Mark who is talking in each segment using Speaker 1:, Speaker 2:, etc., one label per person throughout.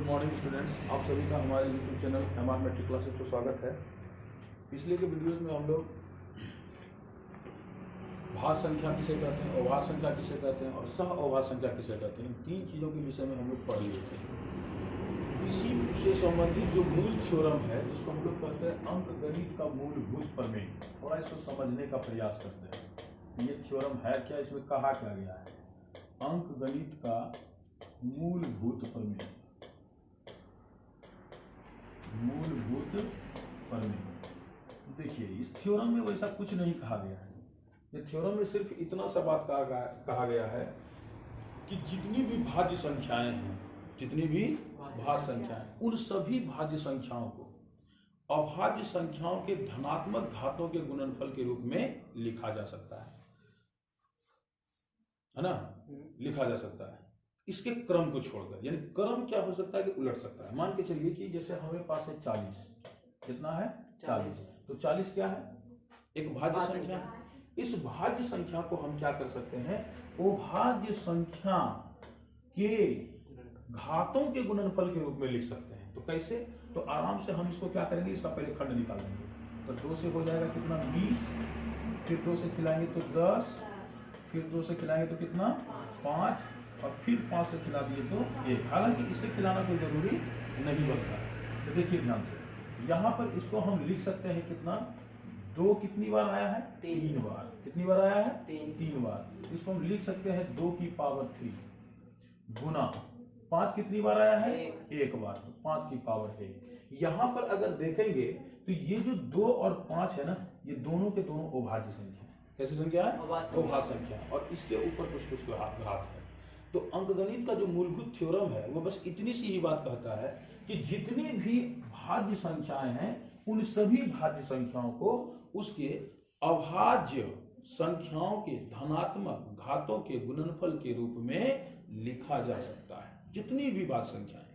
Speaker 1: Morning students, आप सभी का हमारे YouTube channel MR matric classes को स्वागत है। पिछले के वीडियोज़ में हम लोग भाज्य संख्या किसे कहते हैं, अभाज्य संख्या किसे कहते हैं और सह अभाज्य संख्या किसे कहते हैं, इन तीन चीज़ों के विषय में हम लोग पढ़ लिए थे। इसी से संबंधित जो मूल थ्योरम है जिसको हम लोग कहते हैं अंकगणित का मूलभूत प्रमेय, थोड़ा इसको समझने का प्रयास करते हैं। ये थ्योरम है क्या, इसमें कहा क्या गया है? अंकगणित का मूलभूत प्रमेय, मूलभूत प्रमेय। देखिए, इस थ्योरम में वैसा कुछ नहीं कहा गया है। ये थ्योरम में सिर्फ इतना सा बात कहा गया है कि जितनी भी भाज्य संख्याएं हैं, जितनी भी भाज्य संख्याएं, उन सभी भाज्य संख्याओं को अभाज्य संख्याओं के धनात्मक घातों के गुणनफल के रूप में लिखा जा सकता है ना? लिखा जा सकता है इसके क्रम को छोड़कर। यानी क्रम क्या हो सकता है कि उलट सकता है। मान के चलिए कि जैसे हमें पास है 40, कितना है 40, तो 40 क्या है? एक भाज्य संख्या। इस भाज्य संख्या को हम क्या कर सकते हैं? अभाज्य संख्या के घातों के गुणनफल के रूप में लिख सकते हैं। तो कैसे? तो आराम से हम इसको क्या करेंगे, इसका पहले खंड निकाल लेंगे। तो 2 से हो जाएगा कितना? 20, फिर 2 से खिलाएंगे तो 10, फिर 2 से खिलाएंगे तो कितना? 5, और फिर 5 से खिला दिए तो 1। हालांकि इससे खिलाना कोई जरूरी नहीं बनता। तो देखिए ध्यान से, यहाँ पर इसको हम लिख सकते हैं कितना? 2 कितनी बार आया है? 3 बार। कितनी बार आया है? 3 बार। इसको हम लिख सकते हैं 2 की पावर 3 गुना 5 कितनी बार आया है? 1 बार। तो 5 की पावर 1। यहाँ पर अगर देखेंगे तो ये जो 2 और 5 है ना, ये दोनों के दोनों अभाज्य संख्या है। कैसी संख्या है? अभाज्य संख्या। और इसके ऊपर कुछ घात है। तो अंकगणित का जो मूलभूत थ्योरम है वो बस इतनी सी ही बात कहता है कि जितनी भी भाज्य संख्याएं हैं उन सभी भाज्य संख्याओं को उसके अभाज्य संख्याओं के धनात्मक घातों के गुणनफल के रूप में लिखा जा सकता है। जितनी भी भाज्य संख्याएं,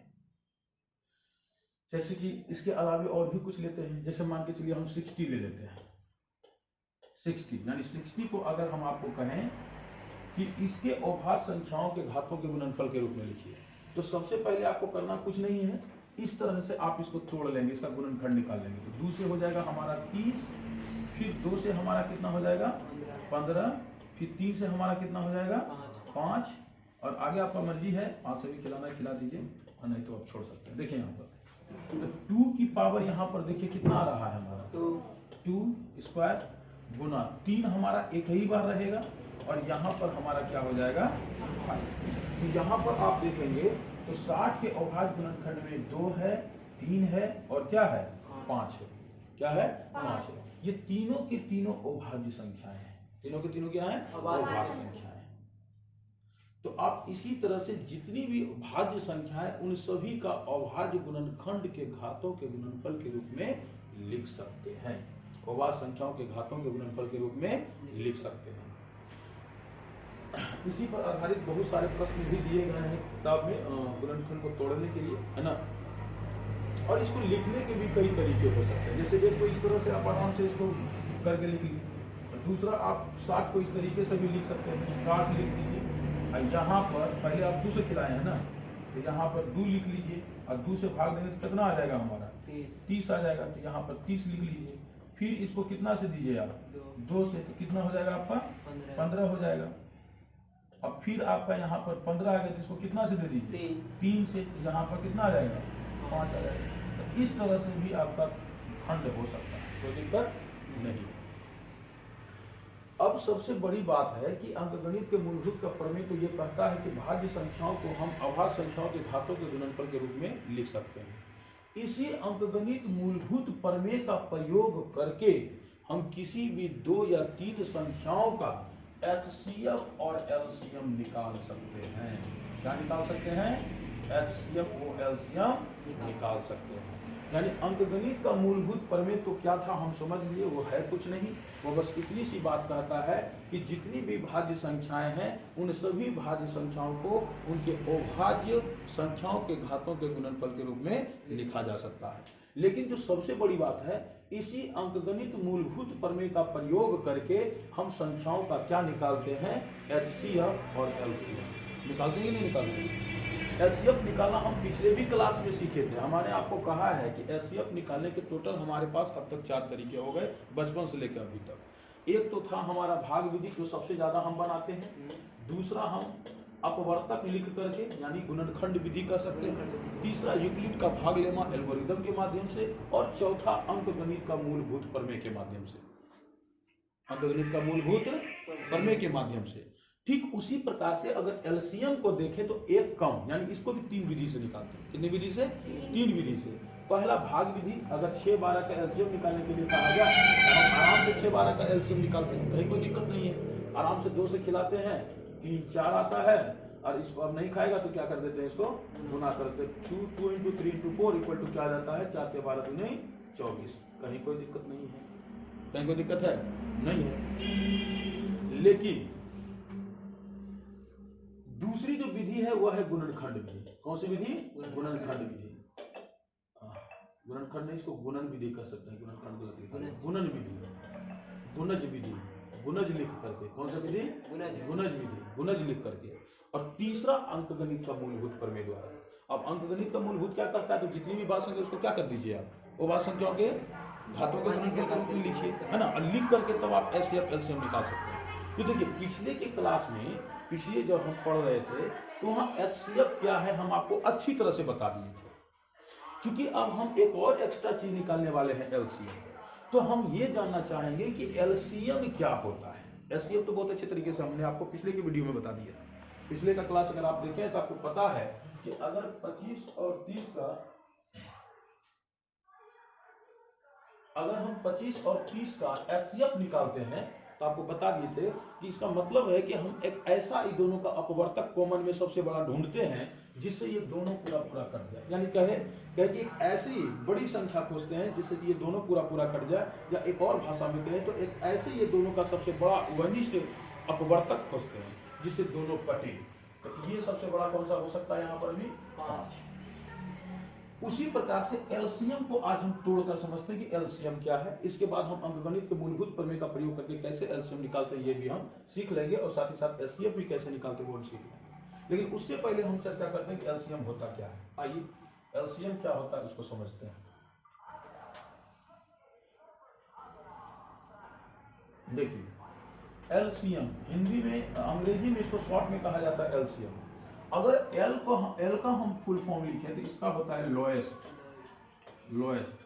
Speaker 1: जैसे कि इसके अलावा और भी कुछ लेते हैं। जैसे मान के चलिए हम 60 ले लेते हैं। 60 यानी 60 को अगर हम आपको कहें कि इसके अभाज्य संख्याओं के घातों के गुणनफल के रूप में लिखिए, तो सबसे पहले आपको करना कुछ नहीं है, इस तरह से आप इसको तोड़ लेंगे, इसका गुणनखंड निकाल लेंगे। तो 2 से हो जाएगा हमारा 30, फिर 2 से हमारा कितना हो जाएगा? 15, फिर 3 से हमारा कितना हो जाएगा? 5, और आगे आपका मर्जी है, 5 से भी खिलाना खिला दीजिए, और नहीं तो आप छोड़ सकते हैं। देखिए यहाँ पर तो 2 की पावर यहाँ पर देखिए कितना आ रहा है हमारा? 2 स्क्वायर गुना 3 हमारा एक ही बार रहेगा, और यहाँ पर हमारा क्या हो जाएगा? 5। तो यहाँ पर आप देखेंगे तो 60 के अभाज्य गुणनखंड में 2 है, 3 है और क्या है? 5 है। क्या है? 5 है। ये तीनों के तीनों अभाज्य संख्याएं हैं। तीनों के तीनों क्या है? अभाज्य संख्याएं। तो आप इसी तरह से जितनी भी भाज्य संख्याएं उन सभी का अभाज्य गुणनखंड के घातों के गुणनफल के रूप में लिख सकते हैं। अभाज्य संख्याओं के घातों के गुणनफल के रूप में लिख सकते हैं। इसी पर आधारित बहुत सारे प्रश्न भी दिए गए हैं किताब में गुणनखंड को तोड़ने के लिए, है ना? और इसको लिखने के भी कई तरीके हो सकते हैं। जैसे एक तो इस तरह से आप आराम से इसको करके लिख लीजिए, दूसरा आप 60 को इस तरीके से भी लिख सकते हैं। 60 लिख लीजिए, और यहाँ पर पहले आप 2 से खिलाए हैं ना, तो यहाँ पर 2 लिख लीजिए, और 2 से भाग देंगे तो कितना आ जाएगा हमारा? 30 आ जाएगा। तो यहाँ पर 30 लिख लीजिए, फिर इसको कितना से दीजिए आप? 2 से, तो कितना हो जाएगा आपका? 15 हो जाएगा। अब फिर आपका यहाँ पर 15 आ गया, तो इसको कितना से दे दीजिए? 3 से, तो यहाँ पर कितना आ जाएगा? 5 आ जाएगा। तो इस तरह से भी आपका खंड हो सकता है, कोई दिक्कत नहीं। अब सबसे बड़ी बात है कि अंकगणित के मूलभूत का प्रमेय तो ये कहता है कि भाज्य संख्याओं को हम अभाज्य संख्याओं के घातों के गुणनफल के रूप में लिख सकते हैं। इसी अंकगणित मूलभूत प्रमेय का प्रयोग करके हम किसी भी 2 या 3 संख्याओं का HCF और LCM निकाल सकते हैं। क्या निकाल सकते हैं? HCF और LCM निकाल सकते हैं। यानी अंकगणित का मूलभूत प्रमेय तो क्या था हम समझ लिए, वो है कुछ नहीं, वो बस इतनी सी बात कहता है कि जितनी भी भाज्य संख्याएं हैं उन सभी भाज्य संख्याओं को उनके अभाज्य संख्याओं के घातों के गुणनफल के रूप में लिखा जा सकता है। लेकिन जो सबसे बड़ी बात है, इसी अंकगणित मूलभूत प्रमेय का प्रयोग करके हम संख्याओं का क्या निकालते हैं? HCF और LCM निकालते हैं कि नहीं निकालते हैं? एचसीएफ निकालना हम पिछले भी क्लास में सीखे थे। हमारे आपको कहा है कि एचसीएफ निकालने के टोटल हमारे पास अब तक 4 तरीके हो गए बचपन से लेकर अभी तक। एक तो था हमारा भाग विधि जो सबसे ज्यादा हम बनाते हैं, दूसरा हम अपवर्तक लिख करके यानी गुणनखंड विधि कर सकते हैं, तीसरा यूक्लिड का भाग लेमा एल्गोरिदम के माध्यम से, और चौथा अंकगणित का मूलभूत प्रमेय के माध्यम से, अंकगणित का मूलभूत प्रमेय के माध्यम से। ठीक उसी प्रकार से अगर एलसीएम को देखें तो एक कम यानी इसको भी 3 विधि से निकालते हैं। कितनी विधि से? 3 विधि से। पहला भाग विधि, अगर 6 12 का एलसीएम निकालने के लिए कहा जाए तो हम आराम से 6 12 का एलसीएम निकालते हैं, कहीं कोई दिक्कत नहीं है। आराम से 2 से खिलाते हैं, 3 4 आता है, और इसको अब नहीं खाएगा तो क्या कर देते हैं, इसको गुना करते हैं। 2 इंटू 3 इंटू 4 इक्वल टू क्या जाता है, 4 के 12 दूनी 24। कहीं कोई दिक्कत नहीं है, कहीं कोई दिक्कत है नहीं है। लेकिन दूसरी जो विधि है वह है गुणनखंड विधि। कौन सी विधि? गुणनखंड विधि। गुणनखंड नहीं, इसको गुणन विधि कह सकते हैं, गुणनखंड गलत लिखा है। गुणन विधि, गुणज विधि, गुणज लिख करके। कौन सा विधि? गुणज विधि, गुणज लिख करके। और तीसरा अंकगणित का मूलभूत प्रमेय द्वारा। अब अंकगणित का मूलभूत क्या करता है, तो जितनी भी बात संख्या उसको क्या कर दीजिए आप, वो बात संख्याओं के घातों के रूप में लिखिए, है ना, और लिख करके तब आप एचसीएफ एलसीएम निकाल सकते हैं। तो देखिए पिछले के क्लास में, पिछले जब हम पढ़ रहे थे तो वहाँ एचसीएफ क्या है हम आपको अच्छी तरह से बता दिए थे। क्योंकि अब हम एक और एक्स्ट्रा चीज निकालने वाले हैं, एलसीएम। तो हम ये जानना चाहेंगे कि एलसीएम क्या होता है। एलसीएम तो बहुत अच्छे तरीके से हमने आपको पिछले की वीडियो में बता दिया। पिछले का क्लास अगर आप देखें तो आपको पता है कि अगर 25 और 30 का, अगर हम 25 और 30 का एचसीएफ निकालते हैं तो आपको बता दिए थे कि इसका मतलब है कि हम एक ऐसा इन दोनों का अपवर्तक कॉमन में सबसे बड़ा ढूंढते हैं जिससे ये दोनों पूरा पूरा कट जाए। यानी कहे कि एक ऐसी बड़ी संख्या खोजते हैं जिससे ये दोनों पूरा पूरा कट जाए, या एक और भाषा में कहें तो एक ऐसे ये दोनों का सबसे बड़ा वनिष्ठ अपवर्तक खोजते हैं जिससे दोनों कटे। तो ये सबसे बड़ा कौन सा हो सकता है यहाँ पर भी? 5। उसी प्रकार से एलसीएम को आज हम तोड़कर समझते हैं कि एलसीएम क्या है। इसके बाद हम अंकगणित के मूलभूत प्रमेय का प्रयोग करके कैसे एलसीएम निकालते हैं ये भी हम सीख लेंगे, और साथ ही साथ एचसीएफ भी कैसे निकालते हैं वो सीख लेंगे। लेकिन उससे पहले हम चर्चा करते हैं कि एलसीएम होता क्या है। आइए एलसीएम क्या होता है उसको समझते हैं। देखिए एलसीएम हिंदी में, अंग्रेजी में इसको शॉर्ट में कहा जाता है एलसीएम। अगर एल का हम फुल फॉर्म लिखें तो इसका होता है लोएस्ट, लोएस्ट।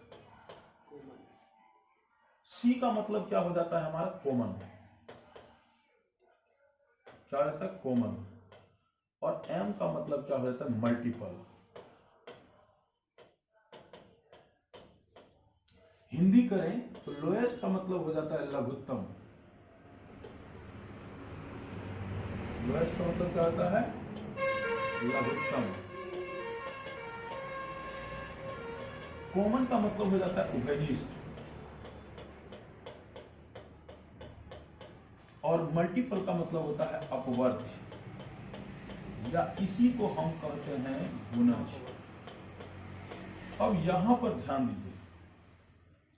Speaker 1: सी का मतलब क्या हो जाता है हमारा? कॉमन। क्या होता है? कॉमन। और एम का मतलब क्या हो जाता है? मल्टीपल। हिंदी करें तो लोएस्ट का मतलब हो जाता है लघुत्तम। लोएस्ट का मतलब क्या होता है? लघुत्तम। कॉमन का मतलब हो जाता है उभयनिष्ठ, और मल्टीपल का मतलब होता है अपवर्त, या इसी को हम कहते हैं गुणज। अब यहां पर ध्यान दीजिए,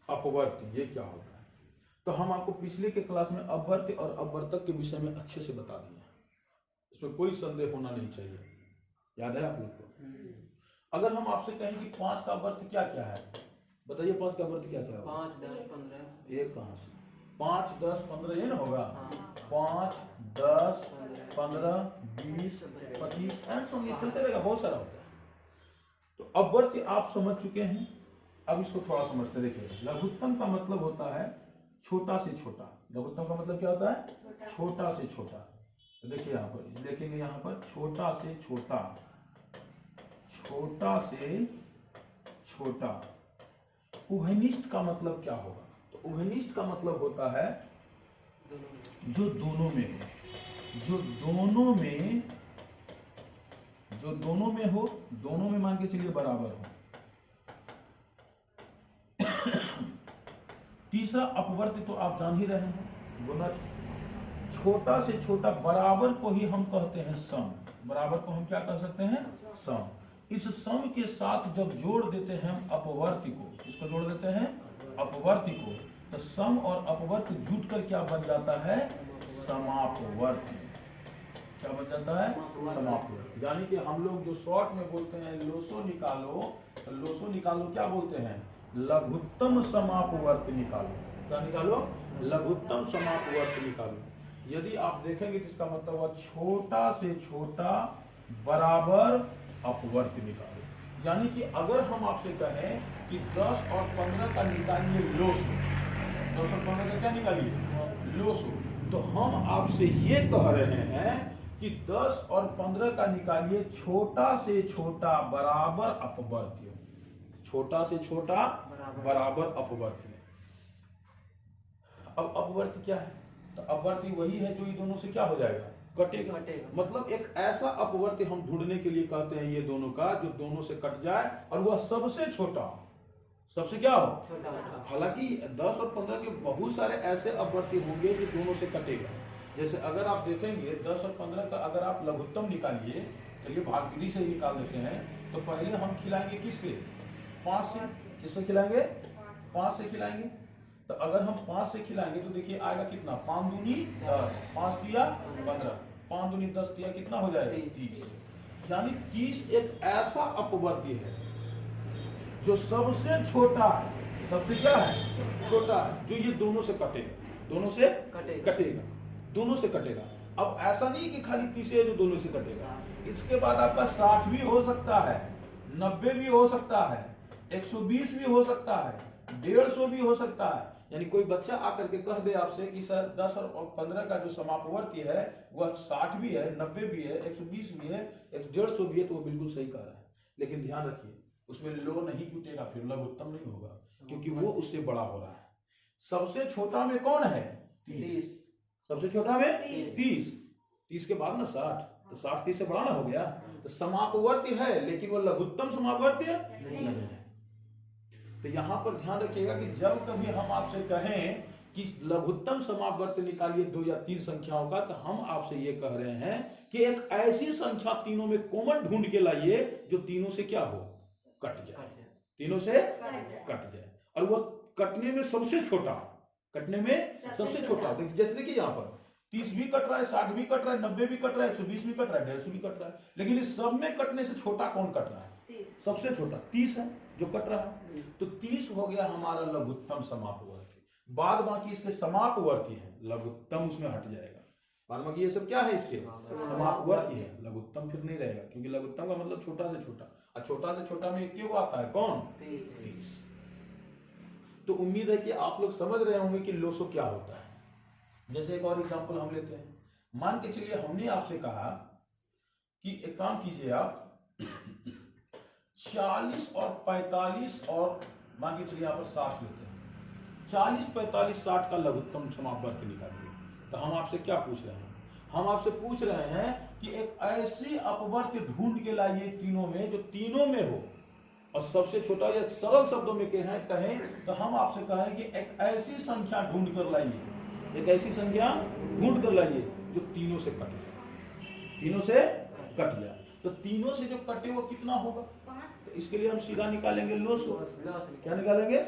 Speaker 1: अपवर्त ये क्या होता है। तो हम आपको पिछले के क्लास में अपवर्त और अपवर्तक के विषय में अच्छे से बता दिए, इसमें कोई संदेह होना नहीं चाहिए। याद है आप लोग को? अगर हम आपसे कहें कि 5 का वर्त क्या क्या है, बताइए 5 का वर्त क्या क्या है?
Speaker 2: 5 10 15।
Speaker 1: एक कहां से? 5 10 15 ये ना होगा? 5 10 15 20 25 एंड सो ये चलते रहेगा, बहुत सारा होता है। तो अपवर्त आप समझ चुके हैं। अब इसको थोड़ा समझते देखिए। लघुत्तम का मतलब होता है छोटा से छोटा। लघुत्तम का मतलब क्या होता है? छोटा से छोटा। तो देखिए यहाँ पर देखेंगे, यहाँ पर छोटा से छोटा, छोटा से छोटा। उभयनिष्ठ का मतलब क्या होगा? तो उभयनिष्ठ का मतलब होता है जो दोनों में हो, जो दोनों में हो, दोनों में मान के चलिए बराबर हो। तीसरा अपवर्त तो आप जान ही रहे हैं, गुणज। छोटा से छोटा बराबर को ही हम कहते हैं सम। बराबर को हम क्या कह सकते हैं? सम। इस सम के साथ जब जोड़ देते हैं हम अपवर्ती को, इसको जोड़ देते हैं अपवर्ती को, तो सम और अपवर्त जुट कर क्या बन जाता है? समापवर्ती। क्या बन जाता है? समापवर्ती। यानी कि हम लोग जो शॉर्ट में बोलते हैं लोसो निकालो, तो लोसो निकालो क्या बोलते हैं? लघुत्तम समापवर्ती निकालो। क्या निकालो? लघुत्तम समापवर्ती निकालो। यदि आप देखेंगे तो इसका मतलब हुआ छोटा से छोटा बराबर अपवर्ती निकालो। यानी कि अगर हम आपसे कहें कि 10 और 15 का निकालिए लोसो, 10 और 15 का क्या निकालिए? लोसो। तो हम आपसे ये कह रहे हैं कि 10 और 15 का निकालिए छोटा से छोटा बराबर अपवर्ती। छोटा से छोटा बराबर अपवर्ती। अब अपवर्ती क्या है? तो अपवर्ती वही है जो ये दोनों से क्या हो जाएगा? कटेगा। मतलब एक ऐसा अपवर्ती हम ढूंढने के लिए कहते हैं ये दोनों का, जो दोनों से कट जाए और वह सबसे छोटा, सबसे क्या हो? हालांकि 10 और 15 के बहुत सारे ऐसे अपवर्ती होंगे जो दोनों से कटेगा। जैसे अगर आप देखेंगे 10 और 15 का अगर आप लघुत्तम निकालिए, चलिए भागविधि से ही निकाल देते हैं, तो पहले हम खिलाएंगे किससे? 5 से। किससे खिलाएंगे? 5 से खिलाएंगे। तो अगर हम 5 से खिलाएंगे तो देखिए आएगा कितना? 5 दूनी 10, 5 दिया 15, 5 दूनी 10 दिया, कितना हो जाएगा? 30। यानी 30 एक ऐसा अपवर्ती है जो सबसे छोटा है। सबसे क्या है? छोटा है, जो ये दोनों से कटेगा। दोनों से कटेगा। दोनों से कटेगा। अब ऐसा नहीं कि खाली 30 है जो दोनों से कटेगा, इसके बाद आपका 60 भी हो सकता है, 90 भी हो सकता है, 120 भी हो सकता है, 150 भी हो सकता है। यानी कोई बच्चा आकर के कह दे आपसे कि सर 10 और 15 का जो समापवर्ती है वह 60 भी है, 90 भी है, 120 भी है, 150 भी है, तो वो बिल्कुल सही कह रहा है। लेकिन ध्यान रखिए उसमें लो नहीं टूटेगा, फिर लघुत्तम नहीं होगा, क्योंकि वो उससे बड़ा हो रहा है। सबसे छोटा में कौन है? 30। सबसे छोटा में 30। 30 के बाद ना 60, तो 60 30 से बड़ा ना हो गया। तो समापवर्ती है लेकिन वो लघुत्तम समापवर्ती नहीं है। तो यहां पर ध्यान रखिएगा कि जब कभी हम आपसे कहें कि लघुत्तम समापवर्ती निकालिए 2 या 3 संख्याओं का, तो हम आपसे ये कह रहे हैं कि एक ऐसी संख्या तीनों में कॉमन ढूंढ के लाइए जो तीनों से क्या हो? कट जाए। तीनों से कट जाए, और वो कटने में सबसे छोटा, कटने में सबसे छोटा। जैसे देखिए यहाँ पर 30 भी कट रहा है, 60 भी कट रहा है, 90 भी कट रहा है, 120 भी कट रहा है, 150 भी कट रहा है, लेकिन इस सब में कटने से छोटा कौन कट रहा है? सबसे छोटा 30 है जो कट रहा है। तो 30 हो गया हमारा लघुत्तम समापवर्ती। बाद बाकी इसके समापवर्ती है, लघुत्तम उसमें हट जाएगा। बाद बाकी ये सब क्या है? इसके समापवर्ती है, लघुत्तम फिर नहीं रहेगा, क्योंकि लघुत्तम का मतलब छोटा से छोटा, और छोटा से छोटा में क्यों आता है? कौन? 30। तो उम्मीद है कि आप लोग समझ रहे होंगे कि लोसो क्या होता है। जैसे एक और एग्जांपल हम लेते हैं। मान के चलिए हमने आपसे कहा कि एक काम कीजिए आप 40 और 45 और मान के चलिए यहाँ पर 60 लेते हैं। 40, 45, 60 का लघुत्तम समापवर्ती निकालिए। तो हम आपसे क्या पूछ रहे हैं? हम आपसे पूछ रहे हैं कि एक ऐसी अपवर्ती ढूंढ के लाइए तीनों में जो तीनों में हो, और सबसे छोटा, या सरल शब्दों में कहें तो हम आपसे कहें कि एक ऐसी संख्या ढूंढ कर लाइए, एक ऐसी संख्या ढूंढ कर लाइए जो तीनों से कट जाए। तीनों से कट जाए। तो तीनों से जो कटे वो कितना होगा? तो इसके लिए हम सीधा निकालेंगे लोसो। क्या निकालेंगे?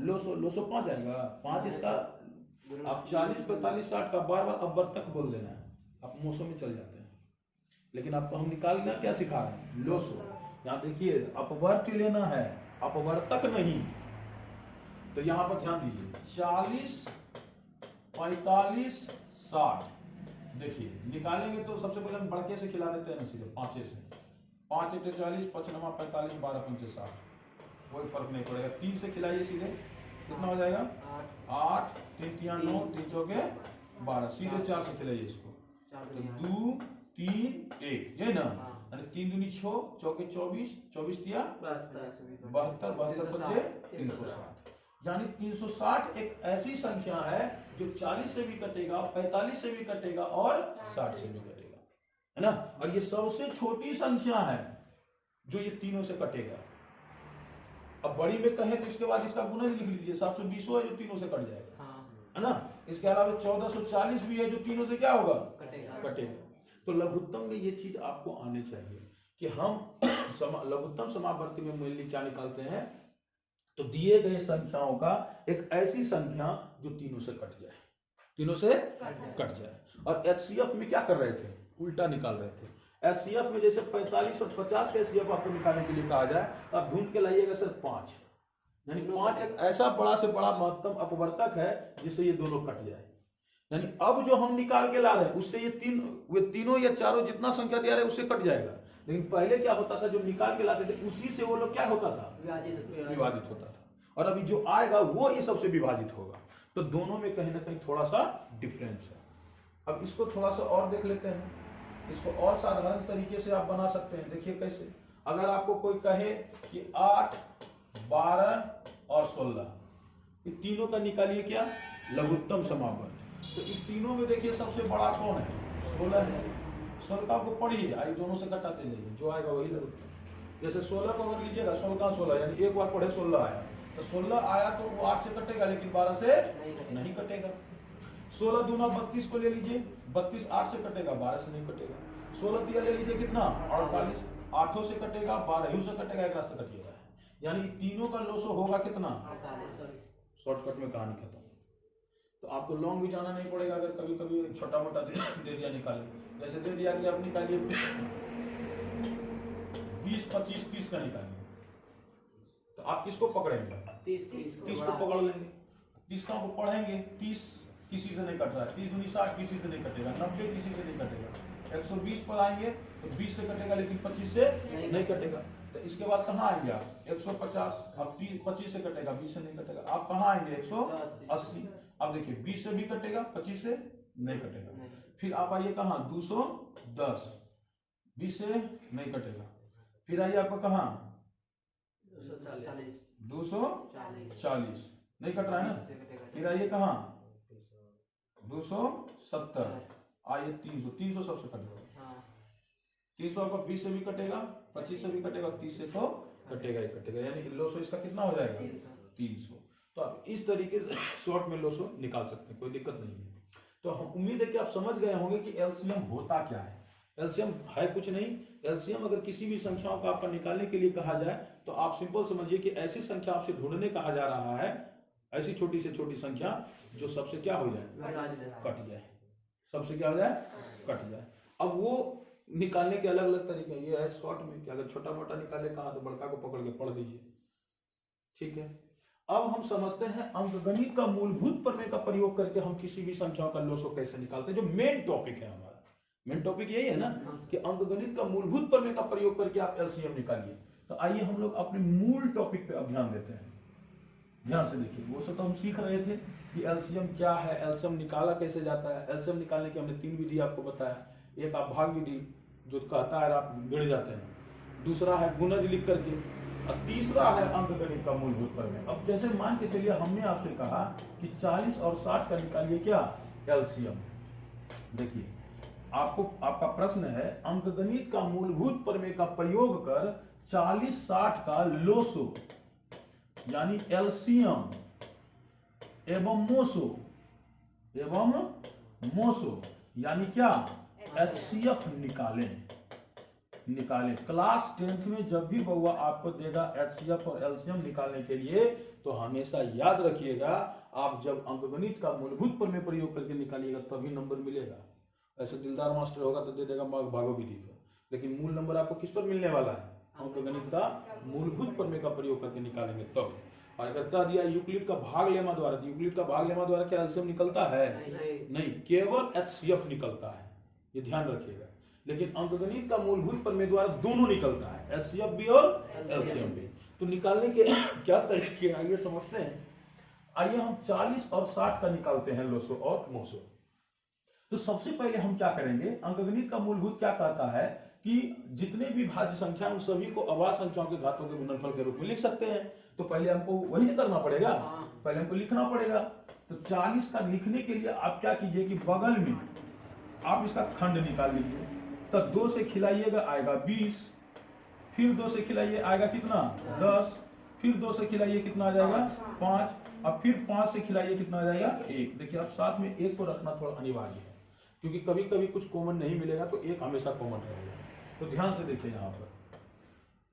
Speaker 1: लोसो। लोसो 5 आएगा। 5 इसका आप 40, 45, 60 का बार बार अपवर्तक बोल देना है, आप मोसो में चल जाते हैं। लेकिन आपको हम निकालना क्या सिखा रहे हैं? लोसो। यहाँ देखिए अपवर्ती लेना है, अपवर्तक नहीं। तो यहाँ पर ध्यान दीजिए 40, 45, 60। देखिए निकालेंगे तो सबसे पहले हम बड़के से खिला देते हैं ना, सीधे 5 से। 5 × 40, 5 × 45, 12 × 5 60, कोई फर्क नहीं पड़ेगा। 3 से खिलाइए सीधे, कितना हो जाएगा? 8, 3 × 9, 3 × 12। सीधे 4 से खिलाइए इसको, तो 2, 3, 1, ये ना। 3 दूनी 6, 4 24, 24 दिया 72, 72 बचे 360। यानी 360 एक ऐसी संख्या है जो 40 से भी कटेगा, 45 से भी कटेगा और 60 से भी कटेगा, है ना। और ये सबसे छोटी संख्या है जो ये तीनों से कटेगा। अब बड़ी में कहें तो इसके बाद इसका गुणज लिख लीजिए, 720 है जो तीनों से कट जाएगा, है ना। इसके अलावा 1440 भी है जो तीनों से क्या होगा? कटेगा। तो लघुत्तम में ये चीज आपको आनी चाहिए कि हम लघुत्तम समापवर्ती में मूल्य क्या निकालते हैं, तो दिए गए संख्याओं का एक ऐसी संख्या जो तीनों से कट जाए, तीनों से कट जाए। और एचसीएफ में क्या कर रहे थे? उल्टा निकाल रहे थे। एचसीएफ में जैसे 45 और 50 का एचसीएफ आपको निकालने के लिए कहा जाए तो आप ढूंढ के लाइएगा सिर्फ 5, यानी 5 एक ऐसा बड़ा से बड़ा महत्तम अपवर्तक है जिससे ये दोनों कट जाए। यानी अब जो हम निकाल के ला रहे हैं उससे ये तीनों या चारों जितना संख्या दिया रहे उससे कट जाएगा। लेकिन पहले क्या होता था, जो निकाल के लाते थे उसी से वो लोग क्या होता था, विभाजित होता था। और अभी जो आएगा वो ये सबसे विभाजित होगा। तो दोनों में कहीं ना कहीं थोड़ा सा डिफरेंस है। अब इसको थोड़ा सा और देख लेते हैं। इसको और साधारण तरीके से आप बना सकते हैं। देखिए कैसे, अगर आपको कोई कहे कि 8, 12 और 16, इन तीनों का निकालिए क्या, लघुत्तम समावर्त। तो इन तीनों में देखिए सबसे बड़ा कौन है, 16 है। 16 को पढ़िए, आई दोनों से घटाते जाइए, जो आएगा वही लघुत्तम। जैसे 16 को अगर लीजिएगा, 16 16, यानी एक बार पढ़े 16 आया, तो 16 आया तो वो 8 से कटेगा, लेकिन 12 से नहीं कटेगा। 16 दूना 32 को ले लीजिए, 32 8 से कटेगा, 12 से नहीं कटेगा। 16 तिया ले लीजिए कितना, 48, 8 से कटेगा, 12 से कटेगा, एक रास्ते कटिएगा। यानी तीनों का लोसो होगा कितना, शॉर्टकट में कहानी खत्म। तो आपको लॉन्ग भी जाना नहीं पड़ेगा। अगर कभी कभी छोटा मोटा दे दिया निकालिए, जैसे दे दिया कि आप निकालिए 20, 25, 30 का निकालिए, तो आप किसको पकड़ेंगे, 30 को पकड़ लेंगे। 30 को पढ़ेंगे, 30 किसी से नहीं कट रहा है, 30 दूनी 60 किसी से नहीं कटेगा, 90 किसी से नहीं कटेगा। 120 पर आएंगे तो 20 से कटेगा, लेकिन 25 से नहीं कटेगा। तो इसके बाद कहाँ आएंगे आप, 150, अब 25 से कटेगा, 20 से नहीं कटेगा। आप कहाँ आएंगे, 180। अब देखिए 20 से भी कटेगा, 25 से नहीं कटेगा। फिर आप आइए कहाँ, 210, 20 से नहीं कटेगा। फिर आइए आपको कहाँ, 240, नहीं कट रहा है ना। फिर आइए कहाँ, 270, आइए 300 सबसे कटेगा। 300 आपका 20 से भी कटेगा, 25 से भी कटेगा, 30 से तो कटेगा ही कटेगा। यानी लोसो इसका कितना हो जाएगा, 300। तो आप इस तरीके से शॉर्ट में लोसो निकाल सकते हैं, कोई दिक्कत नहीं है। तो हम उम्मीद है कि आप समझ गए होंगे कि एलसीएम होता क्या है। एलसीएम है कुछ नहीं। एलसीएम अगर किसी भी संख्याओं का आपका निकालने के लिए कहा जाए तो आप सिंपल समझिए कि ऐसी संख्या आपसे ढूंढने कहा जा रहा है, ऐसी छोटी से छोटी संख्या जो सबसे क्या हो जाए, कट जाए, सबसे क्या हो जाए, कट जाए। अब वो निकालने के अलग अलग तरीके, ये है शॉर्ट में कि अगर छोटा मोटा निकाले कहा तो बड़का को पकड़ के पढ़ दीजिए, ठीक है। अब हम समझते हैं अंकगणित का मूलभूत प्रमेय का प्रयोग करके हम किसी भी संख्याओं का लोसो कैसे निकालते हैं, जो मेन टॉपिक है हमारा। मेन टॉपिक यही है ना कि अंकगणित का मूलभूत प्रमेय का प्रयोग करके आप एलसीएम निकालिए। तो आइए हम लोग अपने मूल टॉपिक पे अब ध्यान देते हैं। ध्यान से देखिए, वो सब तो हम सीख रहे थे कि एलसीएम क्या है, एलसीएम निकाला कैसे जाता है। एलसीएम निकालने की हमने 3 विधि आपको बताया। एक आप भाग विधि जो कहता है आप गिण जाते हैं, दूसरा है गुणज लिख करके, और तीसरा है अंकगणित का मूलभूत प्रमेय। अब जैसे मान के चलिए हमने आपसे कहा कि 40 और 60 का निकालिए क्या, एलसीएम। देखिए आपको, आपका प्रश्न है अंकगणित का मूलभूत प्रमेय का प्रयोग कर 40-60 का लोसो यानी एलसीएम एवं मोसो यानी क्या, एचसीएफ निकालें। क्लास 10th में जब भी बउआ आपको देगा एचसीएफ और एलसीएम निकालने के लिए, तो हमेशा याद रखिएगा आप जब अंकगणित का मूलभूत प्रमेय प्रयोग करके निकालिएगा तभी नंबर मिलेगा। ऐसे दिलदार मास्टर होगा तो दे देगा भागो विधि पर, लेकिन मूल नंबर आपको किस पर मिलने वाला है, अंकगणित का मूलभूत प्रमेय का प्रयोग करके निकालेंगे तब। और अगर कह दिया यूक्लिड का भाग लेमा द्वारा, तो यूक्लिड का भाग लेमा द्वारा क्या एलसीएम निकलता है, नहीं, केवल एचसीएफ निकलता है, ये ध्यान रखिएगा। लेकिन अंकगणित का मूलभूत प्रमेय द्वारा दोनों निकलता है, एचसीएफ भी और एलसीएम भी। तो निकालने के क्या तरीके आइए समझते हैं। आइए हम 40 और 60 का निकालते हैं लोसो और मोसो। तो सबसे पहले हम क्या करेंगे, अंकगणित का मूलभूत क्या कहता है कि जितने भी भाज्य संख्या उन सभी को अवाच्य संख्याओं के घातों के गुणनफल के रूप में लिख सकते हैं। तो पहले हमको वही नहीं करना पड़ेगा, पहले हमको लिखना पड़ेगा। तो 40 का लिखने के लिए आप क्या कीजिए कि बगल में आप इसका खंड निकाल लीजिए। तो 2 से खिलाइएगा आएगा 20, फिर 2 से खिलाइए आएगा कितना 10, फिर 2 से खिलाइए कितना आ जाएगा 5, अब फिर 5 से खिलाइए कितना आ जाएगा 1। देखिए अब साथ में 1 को रखना थोड़ा अनिवार्य है, क्योंकि कभी कभी कुछ कॉमन नहीं मिलेगा तो 1 हमेशा कॉमन रहेगा। तो ध्यान से देखिए, यहाँ पर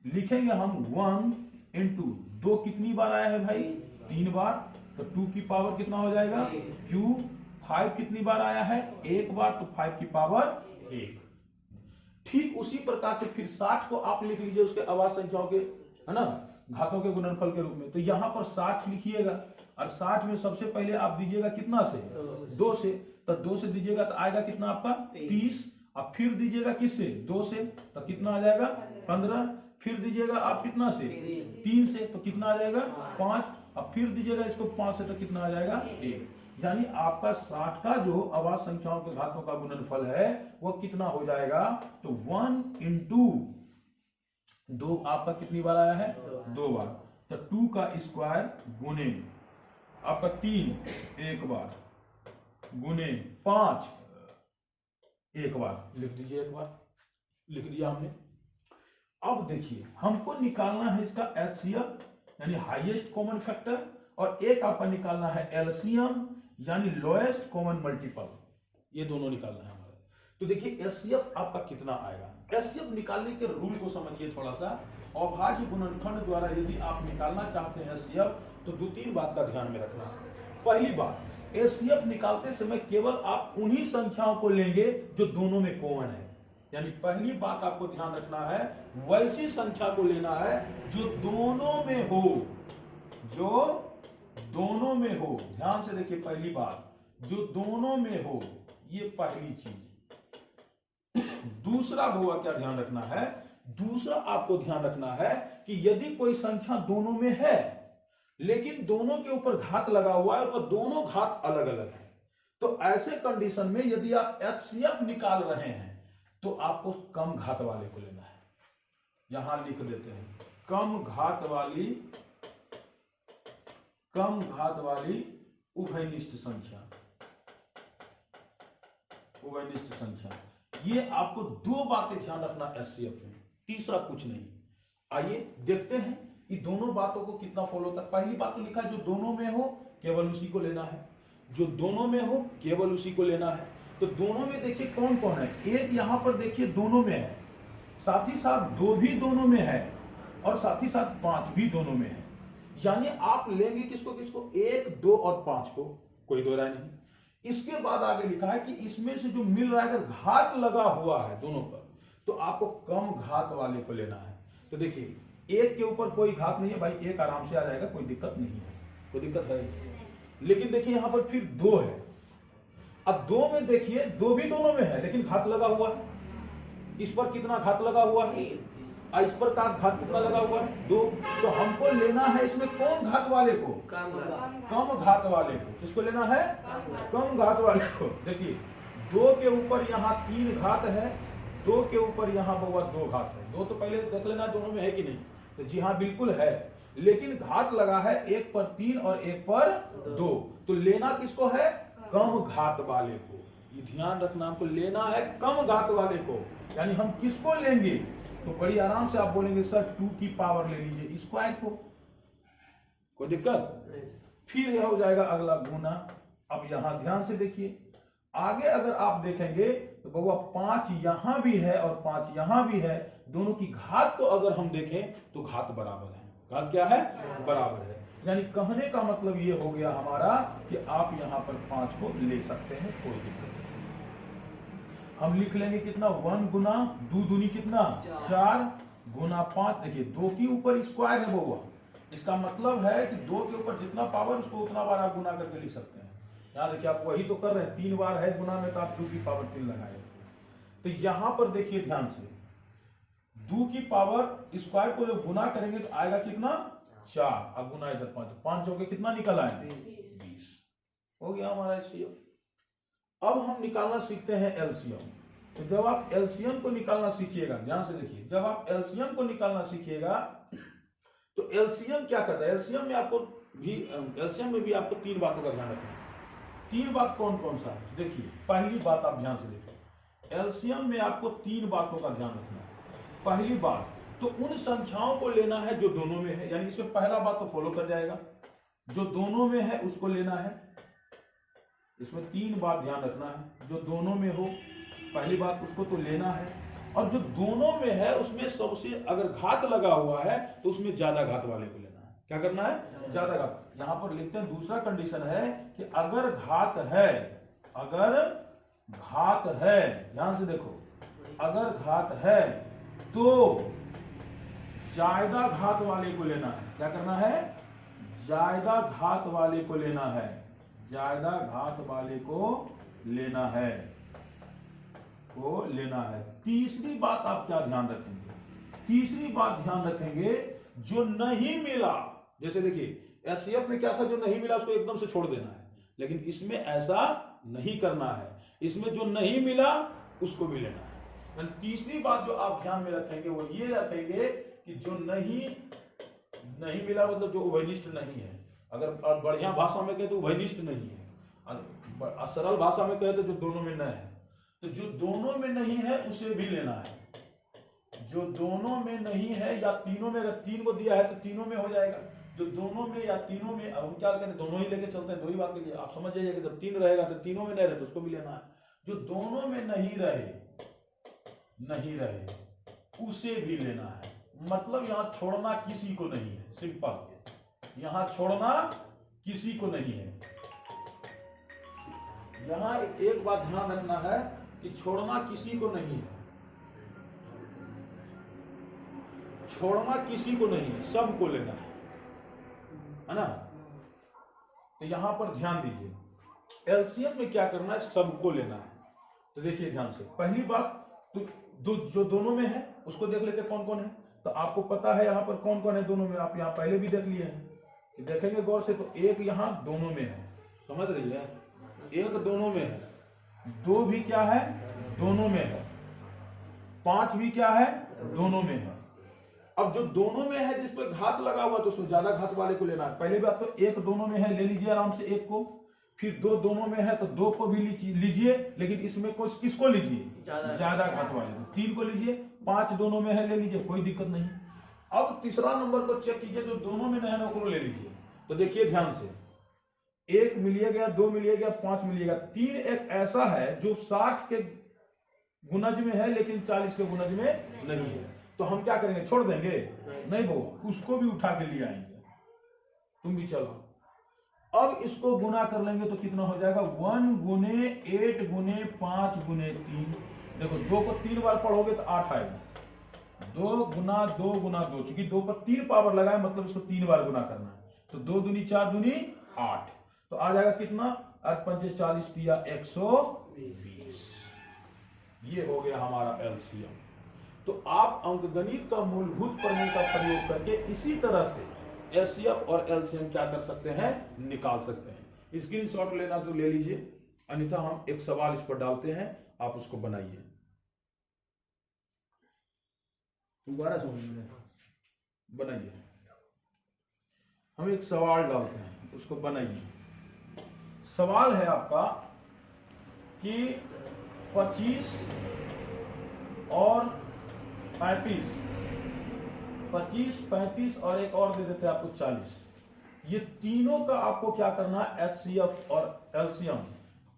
Speaker 1: लिखेंगे हम 1 into 2 कितनी बार आया है भाई, 3 बार, तो 2 की पावर कितना हो जाएगा क्यूब। 5 कितनी बार आया है, 1 बार, तो 5 की पावर 1। ठीक उसी प्रकार से फिर 60 को आप लिख लीजिए उसके अवाच्य संख्याओं के, है ना, घातों के गुणनफल के रूप में। तो यहाँ पर 60 लिखिएगा और 60 में सबसे पहले आप दीजिएगा कितना से, 2 से, तो 2 से दीजिएगा तो आएगा कितना आपका 30, अब फिर दीजिएगा किससे, 2 से, तो कितना आ जाएगा 15, फिर दीजिएगा आप कितना से 3 से, तो कितना आ जाएगा 5, अब फिर दीजिएगा इसको 5 से, तो कितना आ जाएगा 1। यानी आपका 60 का जो अवाच्य संख्याओं के घातों का गुणनफल है वो कितना हो जाएगा, तो 1 इंटू 2 आपका कितनी बार आया है, 2 बार, तो 2 का स्क्वायर गुने आपका 3 एक बार, गुने 5 एक बार, लिख दीजिए, एक बार लिख दिया हमने। अब देखिए हमको निकालना है इसका एचसीएफ यानी हाईएस्ट कॉमन फैक्टर, और एक आपका निकालना है एलसीएम यानी लोएस्ट कॉमन मल्टीपल, ये दोनों निकालना है हमारा। तो देखिए एचसीएफ आपका कितना आएगा, एचसीएफ निकालने के रूल को समझिए थोड़ा सा। अभाज्य गुणनखंड द्वारा यदि आप निकालना चाहते हैं एचसीएफ तो 2-3 बात का ध्यान में रखना। पहली बात, एचसीएफ निकालते समय केवल आप उन्हीं संख्याओं को लेंगे जो दोनों में कॉमन है, यानी पहली बात आपको ध्यान रखना है वैसी संख्या को लेना है जो दोनों में हो, जो दोनों में हो। ध्यान से देखिए, पहली बात जो दोनों में हो, ये पहली चीज। दूसरा हुआ क्या ध्यान रखना है, दूसरा आपको ध्यान रखना है कि यदि कोई संख्या दोनों में है लेकिन दोनों के ऊपर घात लगा हुआ है और वह दोनों घात अलग अलग है, तो ऐसे कंडीशन में यदि आप एचसीएफ निकाल रहे हैं तो आपको कम घात वाले को लेना है। यहां लिख देते हैं कम घात वाली उभयनिष्ठ संख्या, उभयनिष्ठ संख्या। ये आपको 2 बातें ध्यान रखना एचसीएफ में, तीसरा कुछ नहीं। आइए देखते हैं ये दोनों बातों को कितना फॉलो होता है। पहली बात तो लिखा जो दोनों में हो केवल उसी को लेना है, जो दोनों में हो केवल उसी को लेना है। तो दोनों में देखिए कौन कौन है, एक यहां पर देखिए दोनों में है, साथ ही साथ 2 भी दोनों में है, और साथ ही साथ 5 भी दोनों में है। यानी आप लेंगे किसको किसको, 1, 2 और 5 को, कोई दो राय नहीं। इसके बाद आगे लिखा है कि इसमें से जो मिल रहा है अगर घात लगा हुआ है दोनों पर तो आपको कम घात वाले को लेना है। तो देखिए 1 के ऊपर कोई घात नहीं है भाई, 1 आराम से आ जाएगा, कोई दिक्कत नहीं है, कोई दिक्कत है। लेकिन देखिए यहां पर फिर 2 है, अब 2 में देखिए 2 भी दोनों में है लेकिन घात लगा हुआ है, इस पर कितना घात लगा हुआ है, इस पर का घात कितना लगा हुआ है, 2। तो हमको लेना है इसमें कौन घात वाले को, कम घात वाले को। किसको लेना है, कम घात वाले को। देखिए 2 के ऊपर यहाँ 3 घात है, 2 के ऊपर यहाँ बउआ 2 घात है। 2 तो पहले देख लेना दोनों में है कि नहीं, तो जी हाँ बिल्कुल है, लेकिन घात लगा है 1 पर 3 और 1 पर 2। तो लेना किसको है, कम घात वाले को। ये ध्यान रखना, हमको लेना है कम घात वाले को। यानी हम किसको लेंगे, तो बड़ी आराम से आप बोलेंगे सर 2 की पावर ले लीजिए स्क्वायर को, कोई दिक्कत। फिर यह हो जाएगा अगला गुना। अब यहां ध्यान से देखिए, आगे अगर आप देखेंगे तो बउआ 5 यहां भी है और 5 यहां भी है, दोनों की घात को अगर हम देखें तो घात बराबर है। घात क्या है, बराबर है। यानी कहने का मतलब ये हो गया हमारा कि आप यहां पर 5 को ले सकते हैं, कोई दिक्कत नहीं। हम लिख लेंगे कितना, 1 गुना 2 दूनी कितना 4 गुना 5। देखिए 2 के ऊपर स्क्वायर है बउआ, इसका मतलब है कि 2 के ऊपर जितना पावर उसको उतना बार आप गुना करके लिख सकते हैं। यहाँ देखिए आप वही तो कर रहे हैं, 3 बार है गुना में तो आप 2 की पावर 3 लगाए। तो यहां पर देखिए ध्यान से 2 की पावर स्क्वायर को जब गुना करेंगे तो आएगा कितना 4, अब गुना इधर 5 चौके कितना निकल आए 20। हो गया हमारा एलसीएम। अब हम निकालना सीखते हैं एलसीएम। तो जब आप एलसीएम को निकालना सीखिएगा, ध्यान से देखिए, जब आप एलसीएम को निकालना सीखिएगा तो एलसीएम क्या करता है, एलसीएम में भी आपको 3 बातों का ध्यान रखना है। 3 बात कौन कौन सा है, देखिए पहली बात आप ध्यान से देखिए, एलसीएम में आपको 3 बातों का ध्यान रखना है। पहली बात तो उन संख्याओं को लेना है जो दोनों में है, यानी इसमें पहला बात तो फॉलो कर जाएगा, जो दोनों में है उसको लेना है। इसमें 3 बात ध्यान रखना है, जो दोनों में हो पहली बात उसको तो लेना है, और जो दोनों में है उसमें सबसे अगर घात लगा हुआ है तो उसमें ज्यादा घात वाले को लेना है। क्या करना है, ज्यादा घात। यहां पर लिखते हैं दूसरा कंडीशन है कि अगर घात है, ध्यान से देखो, अगर घात है तो ज्यादा घात वाले को लेना है। क्या करना है? ज्यादा घात वाले को लेना है, ज्यादा घात वाले को लेना है, को लेना है। तीसरी बात आप क्या ध्यान रखेंगे? तीसरी बात ध्यान रखेंगे, जो नहीं मिला, जैसे देखिए एचसीएफ में क्या था, जो नहीं मिला उसको एकदम से छोड़ देना है, लेकिन इसमें ऐसा नहीं करना है। इसमें जो नहीं मिला उसको भी लेना है। तीसरी बात जो आप ध्यान में रखेंगे वो ये रखेंगे कि जो नहीं मिला मतलब जो उभयनिष्ठ नहीं है। अगर बढ़िया भाषा में कहे तो उभयनिष्ठ नहीं है, सरल भाषा में कहे तो जो दोनों में न है। तो जो दोनों में नहीं है उसे भी लेना है। जो दोनों में नहीं है या तीनों में, अगर 3 को दिया है तो तीनों में हो जाएगा। जो दोनों में या तीनों में, अब हम क्या कहते हैं, दोनों ही लेके चलते हैं, दो ही बात के लिए आप समझ जाइए कि जब 3 रहेगा तो तीनों में नहीं रहे तो उसको भी लेना है। जो दोनों में नहीं रहे उसे भी लेना है। मतलब यहां छोड़ना किसी को नहीं है, सिंपल। यहां छोड़ना किसी को नहीं है। यहां एक बात ध्यान रखना है कि छोड़ना किसी को नहीं है, छोड़ना किसी को नहीं है, सबको लेना है ना। तो यहां पर ध्यान दीजिए, एलसीएम में क्या करना है, सबको लेना है। तो देखिए ध्यान से, पहली बात तो जो दोनों में है उसको देख लेते कौन कौन है। तो आपको पता है यहां पर कौन कौन है दोनों में, आप यहां पहले भी देख लिए हैं। देखेंगे गौर से तो एक यहां दोनों में है, समझ रही है, एक दोनों में है, 2 भी क्या है, दोनों में है, 5 भी क्या है, दोनों में है। अब जो दोनों में है जिस पर घात लगा हुआ तो उसको ज्यादा घात वाले को लेना है। पहली बात तो एक दोनों में है, ले लीजिए आराम से एक को। फिर 2 दोनों में है तो 2 को भी लीजिए, लेकिन इसमें किसको लीजिए, ज्यादा घात वाले को। 3 को लीजिए, 5 दोनों में है, ले लीजिए, कोई दिक्कत नहीं। अब तीसरा नंबर को चेक कीजिए, जो दोनों में नहीं है उसको ले लीजिए। तो देखिए ध्यान से, 1 मिलिएगा, 2 मिलिएगा, 5 मिलिएगा। 3 एक ऐसा है जो 60 के गुणज में है लेकिन 40 के गुणज में नहीं है। तो हम क्या करेंगे, छोड़ देंगे? नहीं वो, उसको भी उठा के ले आएंगे। तुम भी चलो। अब इसको गुना कर लेंगे तो कितना हो जाएगा, 1 गुने 8 गुने 5 गुने 3। देखो 2 को 3 बार पढ़ोगे तो 8 आएगा। 2 गुना 2 गुना 2, चूंकि 2 पर 3 पावर लगाए मतलब इसको 3 बार गुना करना है। तो 2 दूनी 4 दूनी 8, तो आ जाएगा कितना, 8 पंचे 40 पिया 120। ये हो गया हमारा एलसीएम। तो आप अंकगणित का मूलभूत प्रमेय का प्रयोग करके इसी तरह से एचसीएफ और एलसीएम क्या कर सकते हैं, निकाल सकते हैं। स्क्रीनशॉट लेना तो ले लीजिए, अन्यथा हम एक सवाल इस पर डालते हैं, आप उसको बनाइए। दोबारा समझिए, बनाइए। हम एक सवाल डालते हैं, उसको बनाइए। सवाल है आपका कि 25 और 35, 25, 35 और एक और दे देते हैं आपको 40। ये तीनों का आपको क्या करना है, एचसीएफ और एलसीएम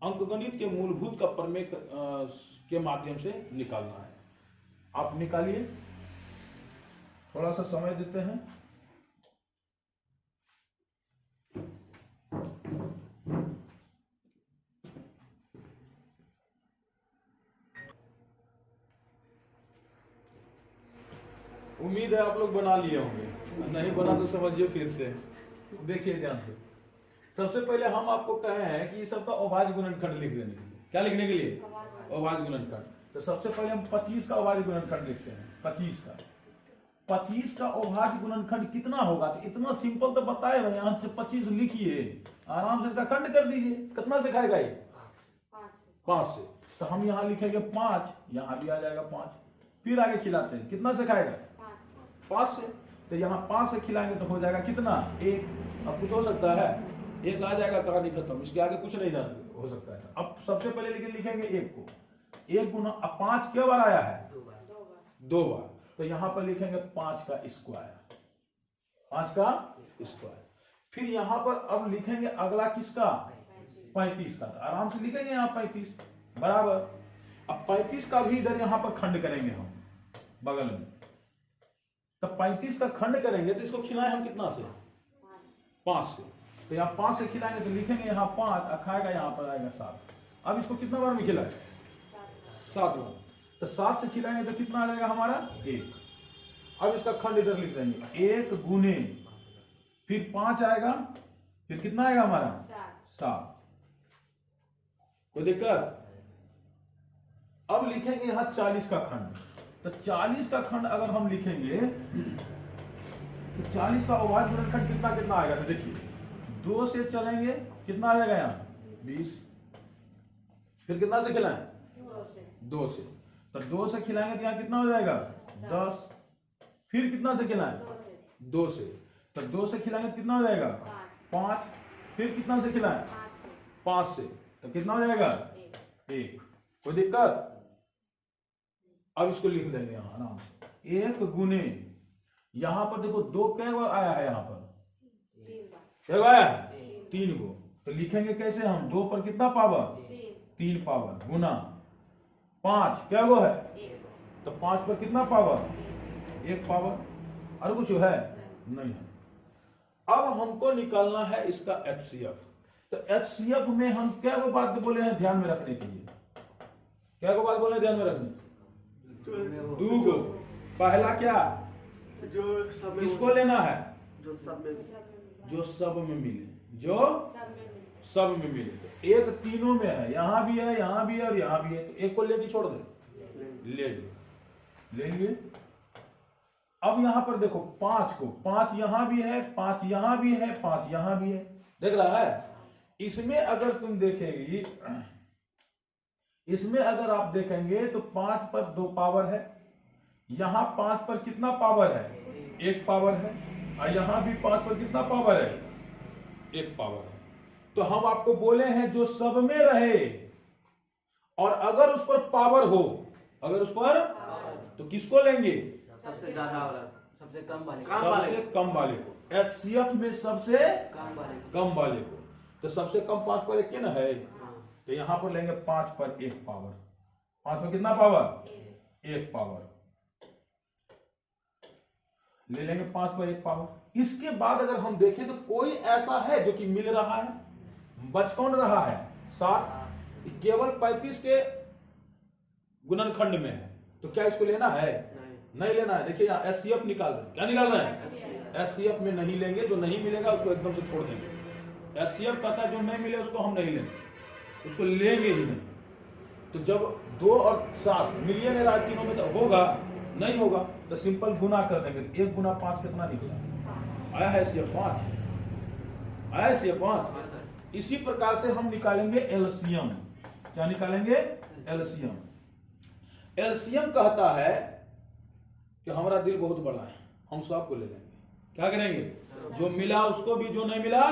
Speaker 1: अंकगणित के मूलभूत का प्रमेय के माध्यम से निकालना है। आप निकालिए, थोड़ा सा समय देते हैं। उम्मीद है आप लोग बना लिए होंगे, नहीं बना तो समझिए फिर से। देखिए ध्यान से, सबसे पहले हम आपको कहे हैं कि सबका अभाज्य गुणनखंड लिख देने के लिए। क्या लिखने के लिए, अभाज्य गुणनखंड। तो सबसे पहले हम 25 का अभाज्य गुणनखंड लिखते हैं। 25 का अभाज्य गुणनखंड कितना होगा, तो इतना सिंपल तो बताए भाई, यहाँ से 25 लिखिए, आराम से इसका खंड कर दीजिए। कितना से खाएगा ये, 5 से। तो हम यहाँ लिखेंगे 5, यहाँ भी आ जाएगा 5। फिर आगे खिलाते हैं, कितना से खाएगा, 5 से। तो यहाँ 5 से खिलाएंगे तो हो जाएगा कितना, 1। अब कुछ हो सकता है, 1 आ जाएगा, कहानी खत्म, इसके आगे कुछ नहीं हो सकता है। अब सबसे पहले लेकिन लिखेंगे 1 को, 1 गुना, अब 5 क्या बार आया है, 2 बार। तो यहाँ पर लिखेंगे 5 का स्क्वायर, 5 का स्क्वायर। फिर यहाँ पर अब लिखेंगे अगला किसका, 35 का। तो आराम से लिखेंगे यहाँ 35 बराबर। अब 35 का भी इधर यहाँ पर खंड करेंगे हम बगल में। तब 35 का खंड करेंगे तो इसको खिलाएं हम कितना से, 5 से। तो यहाँ 5 से खिलाएंगे तो लिखेंगे यहाँ 5, खाएगा यहाँ पर आएगा 7। अब इसको कितना बार में खिलाए, 7 बार। तो 7 से खिलाएंगे तो कितना आ जाएगा हमारा 1। अब इसका खंड इधर लिख देंगे 1 गुने फिर 5 आएगा, फिर कितना आएगा हमारा 7। कोई दिक्कत? अब लिखेंगे यहां 40 का खंड। तो 40 का खंड अगर हम लिखेंगे तो 40 का अभाज्य गुणनखंड कितना कितना आएगा? तो देखिए 2 से चलेंगे कितना आ जाएगा यहाँ 20, फिर कितना से खिलाएं 2 से, तो 2 से खिलाएंगे तो यहाँ कितना हो जाएगा 10, फिर कितना से खिलाएं 2 से, तो 2 से खिलाएंगे तो कितना हो जाएगा 5, फिर कितना से खिलाएं 5 से, तो कितना हो जाएगा 1। कोई दिक्कत? अब इसको लिख देंगे यहां आराम से 1 गुने, यहां पर देखो 2 कै बार आया है, यहां पर क्या आया है 3 गो, तो लिखेंगे कैसे हम 2 पर कितना पावर 3 पावर गुना 5 क्या वो है, तो 5 पर कितना पावर 1 पावर, और कुछ है नहीं है। अब हमको निकालना है इसका HCF। तो HCF में हम क्या वो बात बोले हैं ध्यान में रखने के लिए, क्या को बात बोले ध्यान में रखने, 2 गो। पहला क्या
Speaker 2: जो सब
Speaker 1: किसको लेना है,
Speaker 2: जो सब में
Speaker 1: मिले, जो सब में मिले। तो एक तीनों में है, यहां भी है, यहां भी है और यहां भी है, तो एक को लेके छोड़ दे, ले लिए। अब यहां पर देखो 5 को, 5 यहां भी है, 5 यहां भी है, 5 यहां भी है, देख रहा है। इसमें अगर तुम देखेगी, इसमें अगर आप देखेंगे तो 5 पर 2 पावर है, यहां 5 पर कितना पावर है 1 पावर है, और यहां भी 5 पर कितना पावर है 1 पावर है। तो हम आपको बोले हैं जो सब में रहे और अगर उस पर पावर हो, अगर उस पर तो किसको लेंगे,
Speaker 2: सबसे ज्यादा वाला, सबसे कम वाले,
Speaker 1: सबसे कम वाले को। HCF में सबसे कम वाले को, तो सबसे कम 5 पर 1 ना है, तो यहां पर लेंगे 5 पर 1 पावर, 5 पर कितना पावर 1 पावर, ले लेंगे 5 पर 1 पावर। इसके बाद अगर हम देखें तो कोई ऐसा है जो कि मिल रहा है, बच कौन रहा है 7, केवल 35 के गुणनखंड में है, तो क्या इसको लेना है, नहीं लेना है। देखिए यहाँ HCF निकाल रहे हैं, क्या निकाल रहे हैं HCF में नहीं लेंगे, जो नहीं मिलेगा उसको एकदम से छोड़ देंगे। HCF कहता है जो नहीं मिले उसको हम नहीं लेंगे, उसको लेंगे ही नहीं। तो जब 2 और 7 मिलिए नहीं रहा, तीनों में तो होगा नहीं होगा, तो सिंपल गुना कर देंगे। 1 गुना 5 कितना निकला, आया है HCF 5, आया HCF 5। इसी प्रकार से हम निकालेंगे LCM। क्या निकालेंगे LCM। LCM कहता है कि हमारा दिल बहुत बड़ा है, हम सबको ले लेंगे, क्या करेंगे, जो मिला उसको भी, जो नहीं मिला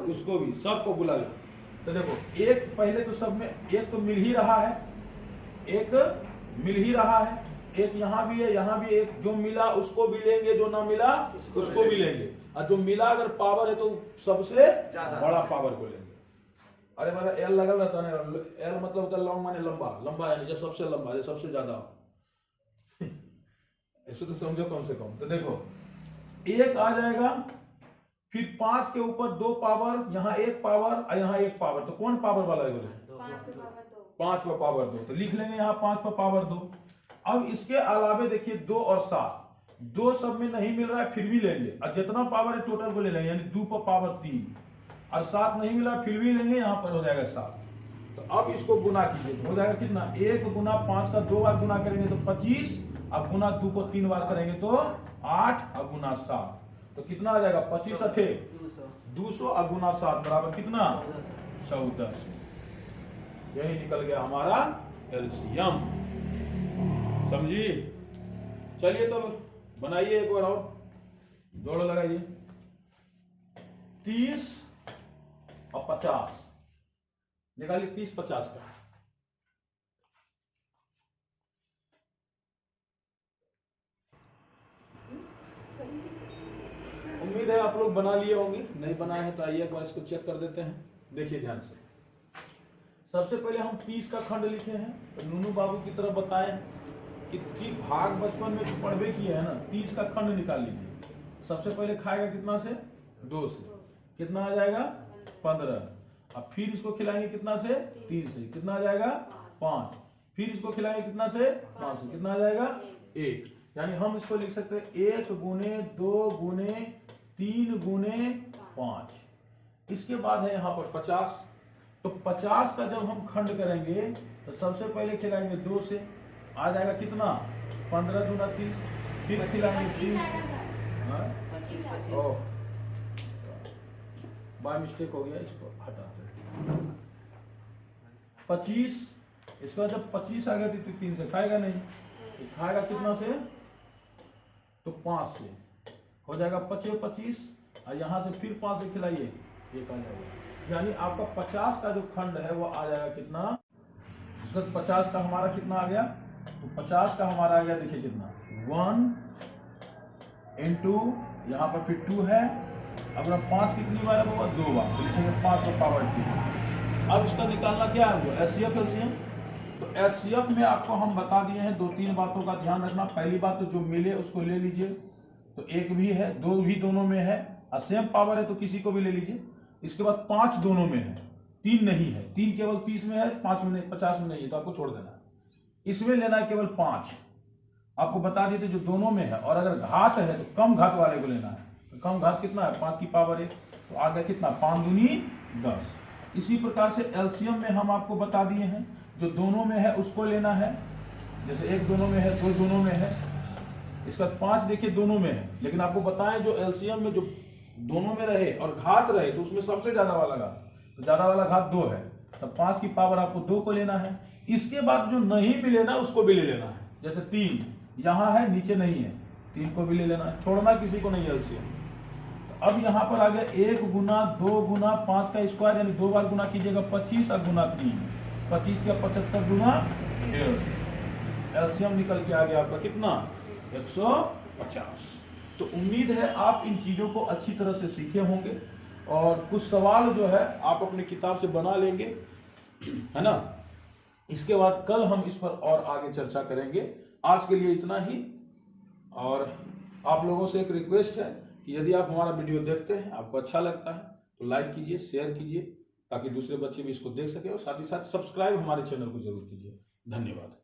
Speaker 1: उसको भी, सबको बुला ले। तो देखो एक पहले तो सब में एक तो मिल ही रहा है, एक मिल ही रहा है, एक यहां भी है, यहां भी एक, जो मिला उसको भी लेंगे, जो ना मिला उसको भी लेंगे, और जो मिला अगर पावर है तो सबसे बड़ा पावर को लेंगे। अरे मेरा एल लगल रहता है, एल मतलब होता है लॉन्ग, माने लंबा, लंबा है जो सबसे लंबा, जो सबसे ज्यादा ऐसे तो समझो कम से कम। तो देखो 1 आ जाएगा, फिर 5 के ऊपर 2 पावर, यहाँ 1 पावर और यहाँ 1 पावर, तो कौन पावर वाला है, 5 पर पावर 2, तो लिख लेंगे यहाँ 5 पर पावर 2। अब इसके अलावे देखिए 2 और 7, 2 सब में नहीं मिल रहा है फिर भी लेंगे, और जितना पावर है टोटल को ले लेंगे, यानी 2 पर पावर 3, और 7 नहीं मिला फिर भी लेंगे, यहाँ पर हो जाएगा 7। तो अब इसको गुना कीजिए, हो जाएगा कितना, 1 गुना 5 का 2 बार गुना करेंगे तो 25, अब गुना 2 को 3 बार करेंगे तो 8, और गुना 7 तो कितना आ जाएगा 25 अठे 200, और गुना 7 बराबर कितना 14। यही निकल गया हमारा LCM। समझी? चलिए तो बनाइए एक बार और, जोड़ लगाइए 30 और 50 निकालिए, 30 50 का। उम्मीद है आप लोग बना लिए होंगे, नहीं बनाए हैं तो आइए एक बार इसको चेक कर देते हैं। देखिए ध्यान से, सबसे पहले हम 30 का खंड लिखे हैं, तो नूनू बाबू की तरफ बताए कि भाग बचपन में तो पढ़वे किए है ना, 30 का खंड निकाल लीजिए। सबसे पहले खाएगा कितना से 2 से, कितना आ जाएगा 15, अब फिर इसको खिलाएंगे कितना से 3 से, कितना आ जाएगा 5, फिर इसको खिलाएंगे कितना से 5 से, कितना आ जाएगा 1। यानी हम इसको लिख सकते हैं 1 गुने 2 गुने 3 गुने 5। इसके बाद है यहाँ पर 50। तो 50 का जब हम खंड करेंगे तो सबसे पहले खिलाएंगे 2 से, आ जाएगा कितना 15 दूना 30। फिर खिलाएंगे 30। ओह बाय मिस्टेक हो गया, इसको हटाते हैं। 25। इसका जब 25 आ गया तो 3 से खाएगा नहीं, तो खाएगा कितना से तो 5 से, हो जाएगा 25। और यहाँ से फिर 5 से खिलाइए, 1 आ जाएगा। यानी आपका 50 का जो खंड है वो आ जाएगा कितना, इसका 50 का हमारा कितना आ गया, तो 50 का हमारा आ गया देखिए कितना 1 इंटू यहाँ पर फिर 2 है। अपना 5 कितनी बार है वो 2 बार, तो लिखेंगे 5 का पावर 2। अब इसका निकालना क्या है वो एचसीएफ एलसीएम। तो एचसीएफ में आपको हम बता दिए हैं 2-3 बातों का ध्यान रखना। पहली बात तो जो मिले उसको ले लीजिए, तो 1 भी है 2 भी दोनों में है और सेम पावर है तो किसी को भी ले लीजिए। इसके बाद 5 दोनों में है, 3 नहीं है, 3 केवल 30 में है, 5 में नहीं, 50 में नहीं है, तो आपको छोड़ देना है। इसमें लेना है केवल 5। आपको बता दिए थे जो दोनों में है, और अगर घात है तो कम घात वाले को लेना है। तो कम घात कितना है 5 की पावर 1, तो आ गया कितना 5 दूनी 10। इसी प्रकार से एलसीएम में हम आपको बता दिए हैं जो दोनों में है उसको लेना है। जैसे 1 दोनों में है, 2 दोनों में है, इसका 5 देखिए दोनों में है, लेकिन आपको बताएं जो एलसीएम में जो दोनों में रहे और घात रहे तो उसमें सबसे ज्यादा वाला घात, तो ज्यादा वाला घात 2 है, तो 5 की पावर आपको 2 को लेना है। इसके बाद जो नहीं भी लेना उसको भी ले लेना है। जैसे 3 यहाँ है नीचे नहीं है, 3 को भी ले लेना है, छोड़ना किसी को नहीं एलसीएम। तो अब यहाँ पर आ गया 1 गुना 2 गुना 5 का स्क्वायर, यानी 2 बार गुना कीजिएगा 25 और गुना 3, 25 का 75 गुना 150। एलसीएम निकल के आ गया आपका कितना 150। तो उम्मीद है आप इन चीजों को अच्छी तरह से सीखे होंगे और कुछ सवाल जो है आप अपनी किताब से बना लेंगे, है ना। इसके बाद कल हम इस पर और आगे चर्चा करेंगे। आज के लिए इतना ही, और आप लोगों से एक रिक्वेस्ट है कि यदि आप हमारा वीडियो देखते हैं, आपको अच्छा लगता है तो लाइक कीजिए, शेयर कीजिए, ताकि दूसरे बच्चे भी इसको देख सके, और साथ ही साथ सब्सक्राइब हमारे चैनल को जरूर कीजिए। धन्यवाद।